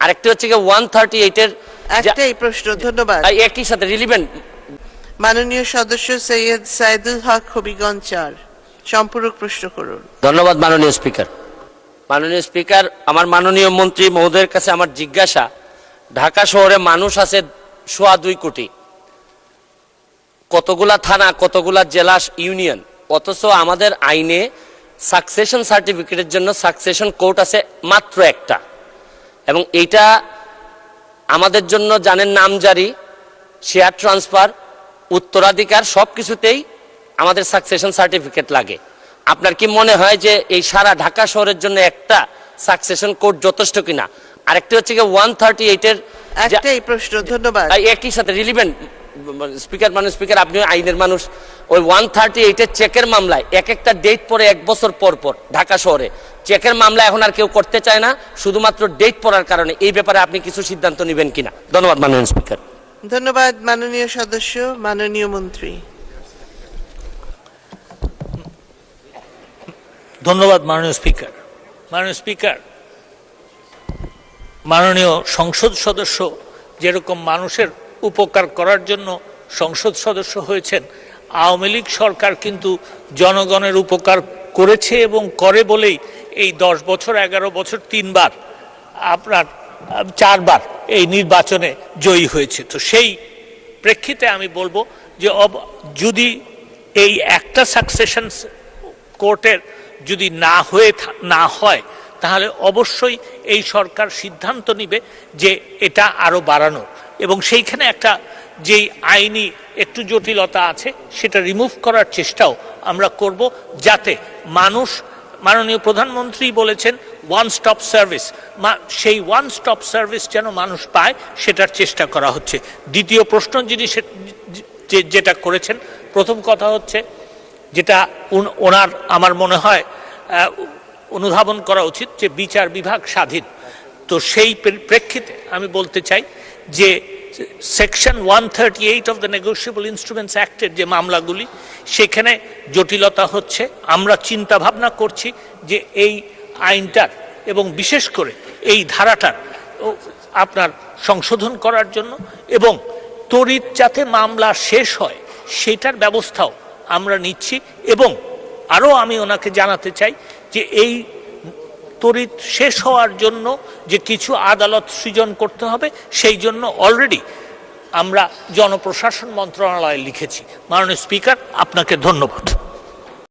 আরেকটি হচ্ছে কি 138 এর একটাই প্রশ্ন। ধন্যবাদ। একই সাথে রিলিভেন্ট। মাননীয় সদস্য সৈয়দ সাইদুল হক হবিগঞ্জ 4 সম্পূরক প্রশ্ন করুন। ধন্যবাদ মাননীয় স্পিকার। মাননীয় স্পিকার, আমার মাননীয় মন্ত্রী মহোদয়ের কাছে আমার জিজ্ঞাসা, ঢাকা শহরে মানুষ আছে 2.25 কোটি, কতগুলা থানা, কতগুলা জেলা, ইউনিয়ন, অথচ আমাদের আইনে সাকসেশন সার্টিফিকেটের জন্য সাকসেশন কোর্ট আছে মাত্র একটা, এবং এইটা আমাদের জন্য জানেন নামজারি, শেয়ার ট্রান্সফার, উত্তরাধিকার সব কিছুতেই আমাদের সাকসেশন সার্টিফিকেট লাগে। আপনার কি মনে হয় যে এই সারা ঢাকা শহরের জন্য একটা সাকসেশন কোড যথেষ্ট কিনা? আরেকটি হচ্ছে কি 138 এর একটাই প্রশ্ন। ধন্যবাদ। একই সাথে রিলিভেন্ট। স্পিকার, মাননীয় স্পিকার, আপনি আইনের মানুষ, ওই 138 এর চেকের মামলায় এক একটা ডেট পরে 1 বছর পর পর ঢাকা শহরে চেকের মামলা এখন আর কেউ করতে চায় না, শুধুমাত্র ডেট পড়ার কারণে। এই ব্যাপারে আপনি কিছু সিদ্ধান্ত নেবেন কিনা? ধন্যবাদ মাননীয় স্পিকার। ধন্যবাদ মাননীয় সদস্য। মাননীয় মন্ত্রী। ধন্যবাদ মাননীয় স্পিকার। মাননীয় স্পিকার, মাননীয় সংসদ সদস্য যেরকম মানুষের উপকার করার জন্য সংসদ সদস্য হয়েছেন, আওয়ামী লীগ সরকার কিন্তু জনগণের উপকার করেছে এবং করে বলেই এই 10 বছর 11 বছর 3 বার, আপনার 4 বার এই নির্বাচনে জয়ী হয়েছে। তো সেই প্রেক্ষিতে আমি বলবো যে যদি এই একটা সাকসেশন কোর্টের যদি না হয় তাহলে অবশ্যই এই সরকার সিদ্ধান্ত নিবে যে এটা আরো বাড়ানো, এবং সেইখানে একটা যেই আইনি একটু জটিলতা আছে সেটা রিমুভ করার চেষ্টাও আমরা করব, যাতে মানুষ, মাননীয় প্রধানমন্ত্রী বলেছেন ওয়ান স্টপ সার্ভিস, সেই ওয়ান স্টপ সার্ভিস যেন মানুষ পায় সেটার চেষ্টা করা হচ্ছে। দ্বিতীয় প্রশ্ন যিনি যেটা করেছেন, প্রথম কথা হচ্ছে যেটা ওনার আমার মনে হয় অনুধাবন করা উচিত যে বিচার বিভাগ স্বাধীন। তো সেই প্রেক্ষিতে আমি বলতে চাই যে section 138 of the negotiable instruments অ্যাক্টের যে মামলাগুলি, সেখানে জটিলতা হচ্ছে। আমরা চিন্তা ভাবনা করছি যে এই আইনটার এবং বিশেষ করে এই ধারাটার আপনার সংশোধন করার জন্য, এবং তড়িৎ যাতে মামলা শেষ হয় সেটার ব্যবস্থাও আমরা নিচ্ছি। এবং আরও আমি ওনাকে জানাতে চাই যে এই তড়িৎ শেষ হওয়ার জন্য যে কিছু আদালত সৃজন করতে হবে, সেই জন্য অলরেডি আমরা জনপ্রশাসন মন্ত্রণালয়ে লিখেছি। মাননীয় স্পিকার, আপনাকে ধন্যবাদ।